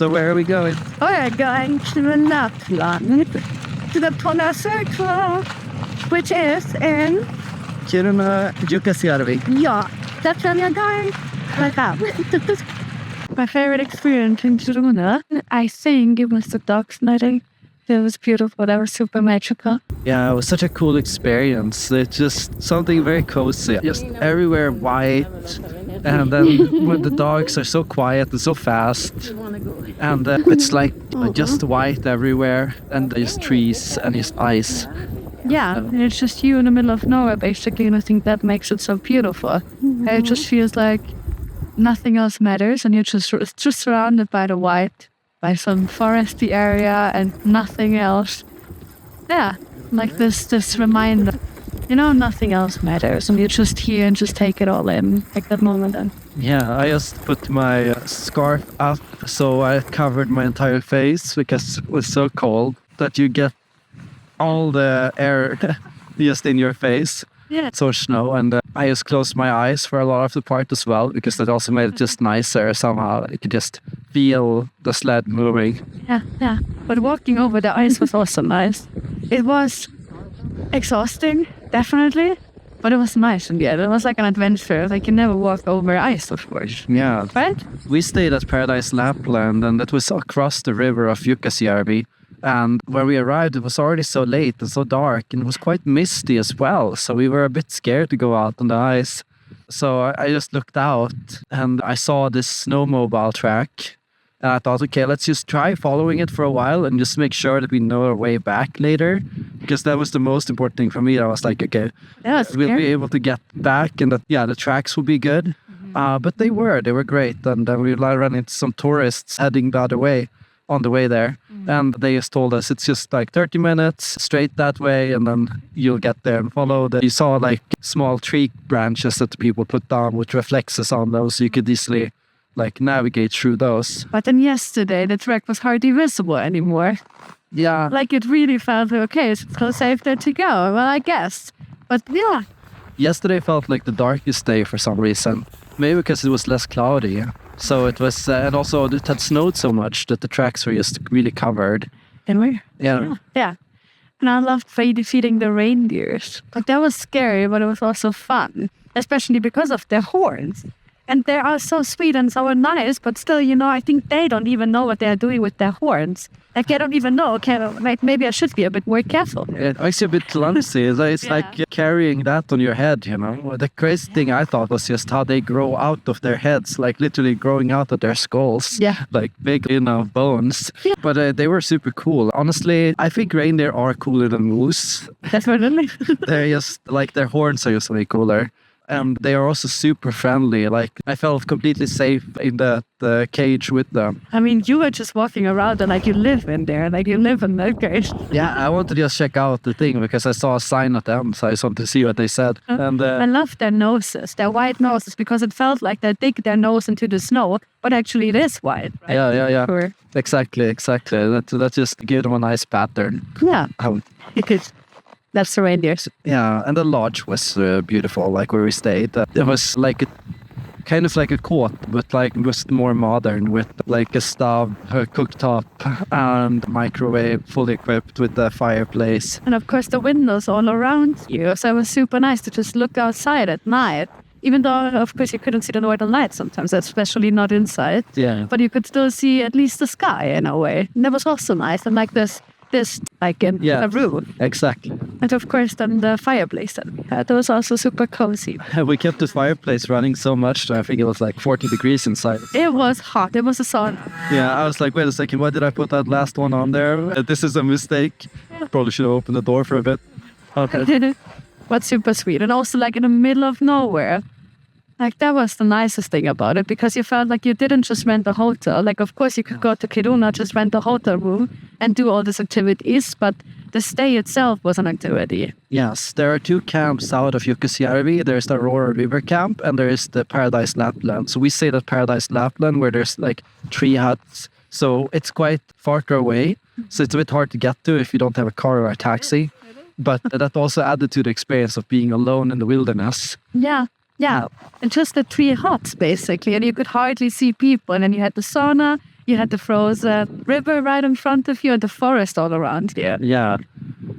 So where are we going? We're going to Lapland, to the Polar Circle, which is in... Jukkasjärvi. Yeah, that's where we're going. Like that. My favorite experience in Kiruna, I think it was the dog sledding. It was beautiful. That was super magical. Yeah, it was such a cool experience. It's just something very cozy. Just everywhere white. And then when the dogs are so quiet and so fast. And it's like just white everywhere. And just trees and just ice. Yeah, and it's just you in the middle of nowhere, basically. And I think that makes it so beautiful. It just feels like nothing else matters. And you're just surrounded by the white. By some foresty area and nothing else. Yeah, like this reminder, nothing else matters, and you're just here and just take it all in, like that moment. And yeah, I just put my scarf up, so I covered my entire face because it was so cold that you get all the air just in your face. Yeah. So snow, and I just closed my eyes for a lot of the part as well, because that also made it just nicer somehow. You could just feel the sled moving. Yeah. But walking over the ice was also nice. It was exhausting, definitely, but it was nice in the end. It was like an adventure. Like you never walk over ice, of course. Yeah. Right? We stayed at Paradise Lapland, and it was across the river of Jukkasjärvi. And when we arrived, it was already so late and so dark, and it was quite misty as well. So we were a bit scared to go out on the ice. So I just looked out and I saw this snowmobile track. And I thought, okay, let's just try following it for a while and just make sure that we know our way back later. Because that was the most important thing for me. I was like, okay, we'll be able to get back, and that, the tracks will be good. But they were great. And then we ran into some tourists heading the other way on the way there. And they just told us it's just like 30 minutes straight that way, and then you'll get there and follow. You saw like small tree branches that the people put down with reflexes on those, so you could easily like navigate through those. But then yesterday the track was hardly visible anymore. Yeah. Like it really felt like, okay, it's so safe there to go. Well, I guess. But yeah. Yesterday felt like the darkest day for some reason. Maybe because it was less cloudy. So it was, and also it had snowed so much that the tracks were just really covered. Anyway. Yeah. Yeah. And I loved feeding the reindeers. Like that was scary, but it was also fun. Especially because of their horns. And they are so sweet and so nice, but still, I think they don't even know what they're doing with their horns. Like, I don't even know. Maybe I should be a bit more careful. It makes you a bit clumsy. It's like carrying that on your head, The crazy thing I thought was just how they grow out of their heads, like literally growing out of their skulls. Yeah. Like big, bones. Yeah. But they were super cool. Honestly, I think reindeer are cooler than moose. Definitely. They're just, like, their horns are just way cooler. And they are also super friendly. Like, I felt completely safe in the cage with them. I mean, you were just walking around and like you live in there, like you live in that cage. Yeah, I wanted to just check out the thing because I saw a sign at the end, so I just wanted to see what they said. And I love their noses, their white noses, because it felt like they dig their nose into the snow, but actually it is white. Right? Yeah. Sure. Exactly. That just gave them a nice pattern. Yeah. That's the reindeers. Yeah, and the lodge was beautiful, like where we stayed. It was like kind of like a court, but like just more modern, with like a stove, a cooktop, and microwave, fully equipped with the fireplace. And of course the windows all around you, so it was super nice to just look outside at night. Even though, of course, you couldn't see the northern lights sometimes, especially not inside. Yeah. But you could still see at least the sky in a way. And that was also nice. And like this like in a room. Exactly. And of course then the fireplace that we had, that was also super cozy. We kept the fireplace running so much that I think it was like 40 degrees inside. It was hot. It was a sauna. Yeah, I was like, wait a second, why did I put that last one on there? This is a mistake. Probably should have opened the door for a bit. Okay. But super sweet. And also like in the middle of nowhere. Like that was the nicest thing about it, because you felt like you didn't just rent a hotel. Like, of course, you could go to Kiruna, just rent a hotel room and do all these activities, but the stay itself was an activity. Yes, there are two camps out of Jukkasjärvi. There's the Aurora River camp and there is the Paradise Lapland. So we stayed at Paradise Lapland, where there's like 3 huts. So it's quite far away. So it's a bit hard to get to if you don't have a car or a taxi. But that also added to the experience of being alone in the wilderness. Yeah, and just the 3 huts basically, and you could hardly see people. And then you had the sauna, you had the frozen river right in front of you and the forest all around you. Yeah.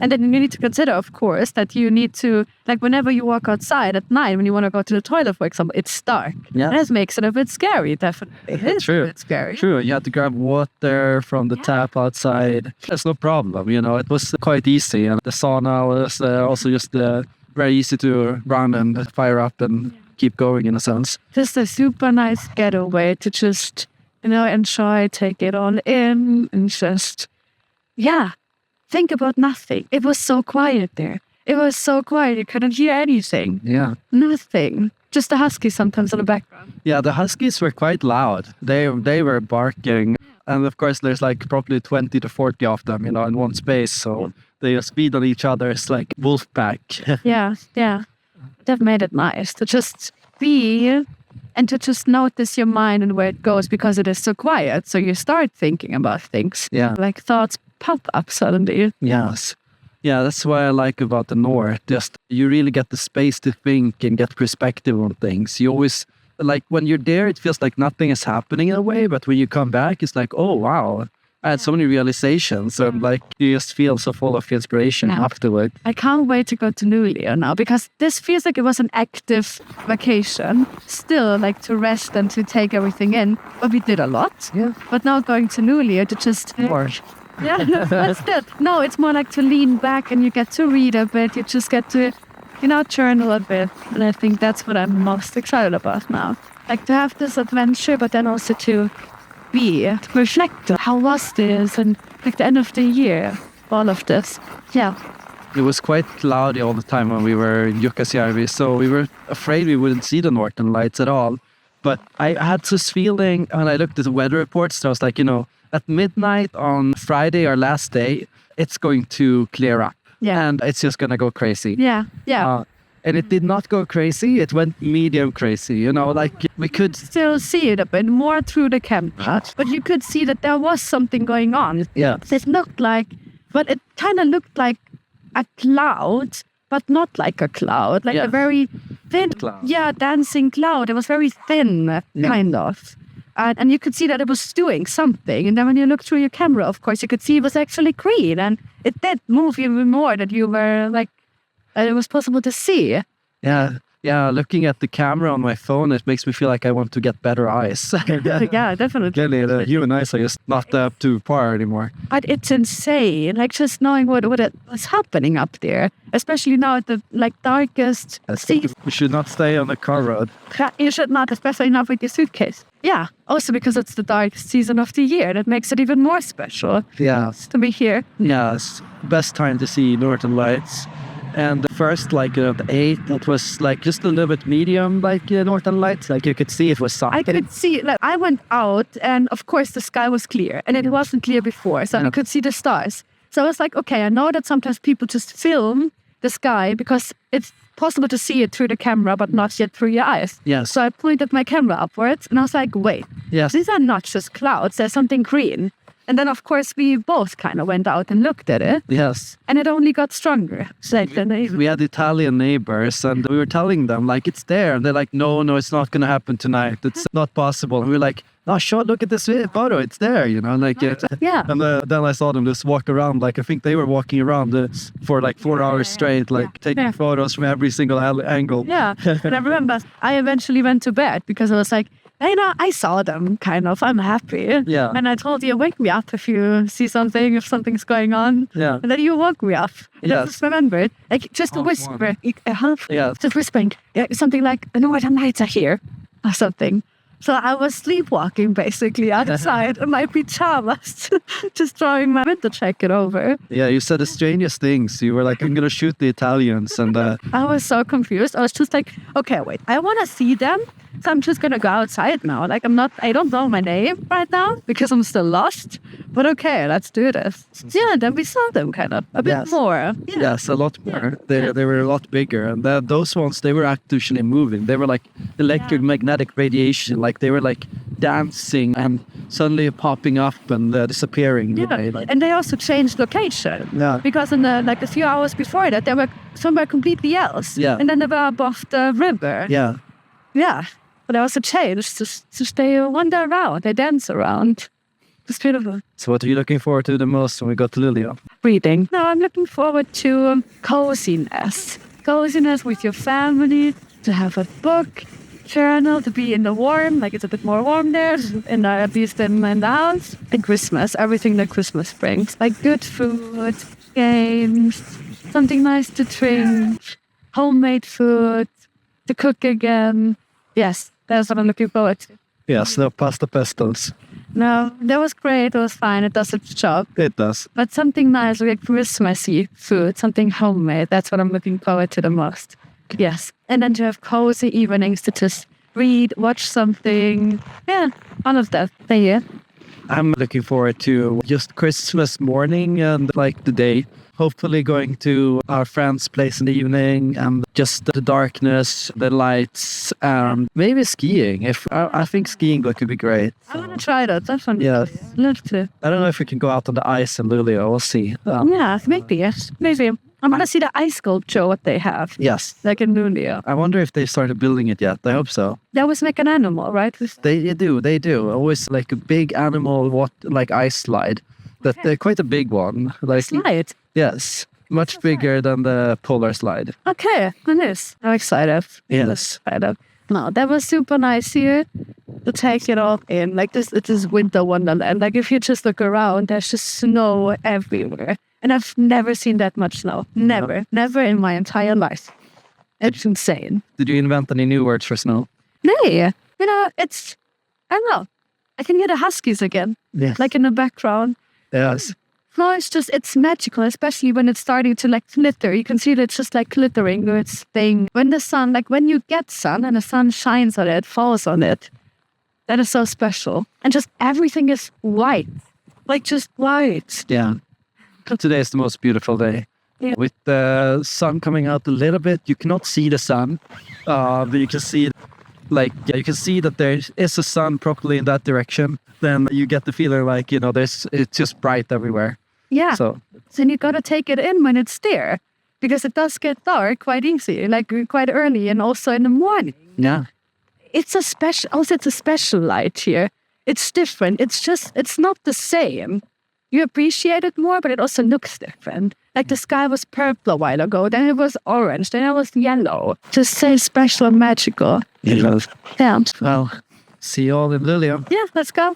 And then you need to consider, of course, that you need to, like, whenever you walk outside at night, when you want to go to the toilet, for example, it's dark. Yeah. That makes it a bit scary, definitely. It's True. a bit scary. True. You had to grab water from the tap outside. That's no problem. It was quite easy. And the sauna was also just very easy to run and fire up and keep going in a sense. Just a super nice getaway to just, enjoy, take it all in, and just, think about nothing. It was so quiet there. It was so quiet. You couldn't hear anything. Yeah. Nothing. Just the huskies sometimes in the background. Yeah, the huskies were quite loud. They were barking. And of course, there's like probably 20 to 40 of them, in one space. So they just feed on each other. It's like wolf pack. Yeah. That made it nice to just be and to just notice your mind and where it goes because it is so quiet. So you start thinking about things. Yeah. Like thoughts pop up suddenly. Yes. Yeah, that's what I like about the North. Just you really get the space to think and get perspective on things. You always, like when you're there, it feels like nothing is happening in a way. But when you come back, it's like, oh, wow. I had so many realizations and like you just feel so full of inspiration afterward. I can't wait to go to Luleå now because this feels like it was an active vacation. Still like to rest and to take everything in. But we did a lot. Yeah. But now going to Luleå to just... Yeah, but still, no, it's more like to lean back and you get to read a bit. You just get to, journal a bit. And I think that's what I'm most excited about now. Like to have this adventure, but then also to reflect on how was this and like the end of the year, all of this. Yeah. It was quite cloudy all the time when we were in Jukkasjärvi, so we were afraid we wouldn't see the northern lights at all. But I had this feeling, and I looked at the weather reports, so I was like, at midnight on Friday, our last day, it's going to clear up. Yeah. And it's just going to go crazy. Yeah. And it did not go crazy. It went medium crazy. Like we could still see it a bit more through the camera. But you could see that there was something going on. Yeah. It looked like, but it kind of looked like a cloud, but not like a cloud. Like a very thin cloud. Yeah, dancing cloud. It was very thin, kind of. And you could see that it was doing something. And then when you look through your camera, of course, you could see it was actually green. And it did move even more that you were like, it was possible to see. Yeah, looking at the camera on my phone, it makes me feel like I want to get better eyes. Yeah, definitely. The human eyes are just not up to par anymore. But it's insane, like just knowing what was happening up there, especially now at the darkest season. We should not stay on the car road. You should not, especially not with your suitcase. Yeah, also because it's the darkest season of the year. That makes it even more special. Yeah. To be here. Yes, best time to see Northern Lights. And the first, at 8, it was just a little bit medium, Northern Lights. You could see it was something. I could see, I went out and of course the sky was clear and it wasn't clear before. So I could see the stars. So I was like, okay, I know that sometimes people just film the sky because it's possible to see it through the camera, but not yet through your eyes. Yes. So I pointed my camera upwards and I was like, wait, these are not just clouds. There's something green. And then, of course, we both kind of went out and looked at it. Yes. And it only got stronger. We had Italian neighbors and we were telling them, it's there. And they're like, no, it's not going to happen tonight. It's not possible. And we were like, no, sure, look at this photo. It's there, Yeah. And then I saw them just walk around. I think they were walking around for 4 hours straight, taking photos from every single angle. Yeah. And I remember I eventually went to bed because I was like, I saw them, kind of. I'm happy. Yeah. And I told you, wake me up if you see something, if something's going on. Yeah. And then you woke me up. And I just remembered, just a Half whisper. Yeah. Just whispering. Something like, the Northern Lights are here. Or something. So I was sleepwalking, basically, outside in my pajamas, just throwing my winter jacket over. Yeah, you said the strangest things. You were like, I'm going to shoot the Italians. And I was so confused. I was just like, okay, wait, I want to see them. So I'm just going to go outside now. I don't know my name right now because I'm still lost. But okay, let's do this. Yeah, then we saw them kind of a bit more. Yeah. Yes, a lot more. They were a lot bigger. And those ones, they were actually moving. They were like electromagnetic radiation. They were dancing and suddenly popping up and disappearing. Yeah, and they also changed location. Yeah. Because in the a few hours before that, they were somewhere completely else. Yeah. And then they were above the river. Yeah. Yeah. But they also changed to they wander around, they dance around. It's beautiful. So what are you looking forward to the most when we go to Luleå? Reading. No, I'm looking forward to coziness. Coziness with your family, to have a book, journal, to be in the warm, like it's a bit more warm there, and at least in the house. And Christmas, everything that Christmas brings. Like good food, games, something nice to drink, homemade food, to cook again. Yes, that's what I'm looking forward to. Yes, no pasta pestles. No, that was great. It was fine. It does its job. It does. But something nice, like Christmassy food, something homemade. That's what I'm looking forward to the most. Yes. And then to have cozy evenings to just read, watch something. Yeah, all of that. Yeah. I'm looking forward to just Christmas morning and like the day. Hopefully going to our friend's place in the evening and just the darkness, the lights, and maybe skiing. If I think skiing could be great. I want to try that. That's fun. Yeah. Love to. I don't know if we can go out on the ice in Luleå. We'll see. Yeah, maybe. Yes. Maybe. I want to see the ice sculpture, what they have. Yes. Like in Luleå. I wonder if they started building it yet. I hope so. That was like an animal, right? They do. Always like a big animal, like ice slide. That they're quite a big one. Like Slide. yes, much bigger than the polar slide. Okay, nice. I'm excited. Yes. Excited. No, that was super nice here to take it all in. Like this, it is winter wonderland. Like if you just look around, there's just snow everywhere. And I've never seen that much snow. Never. Never in my entire life. It's insane. Did you invent any new words for snow? No, you know, it's, I don't know. I can hear the huskies again. Yes. Like in the background. Yes. No, it's magical, especially when it's starting to like glitter. You can see that it's just like glittering or it's staying. When the sun, like when you get sun and the sun shines on it, falls on it, that is so special. And just everything is white. Like just white. Yeah. Today is the most beautiful day. Yeah. With the sun coming out a little bit, you cannot see the sun, but you can see, you can see that there is a sun properly in that direction. Then you get the feeling like it's just bright everywhere. Yeah. So then you gotta take it in when it's there, because it does get dark quite easy, like quite early, and also in the morning. yeah, It's a special light here. It's different. It's not the same. You appreciate it more, but it also looks different. Like the sky was purple a while ago, then it was orange, then it was yellow. Just say special and magical. it does. Yeah. Well, see you all in Luleå. Yeah, let's go.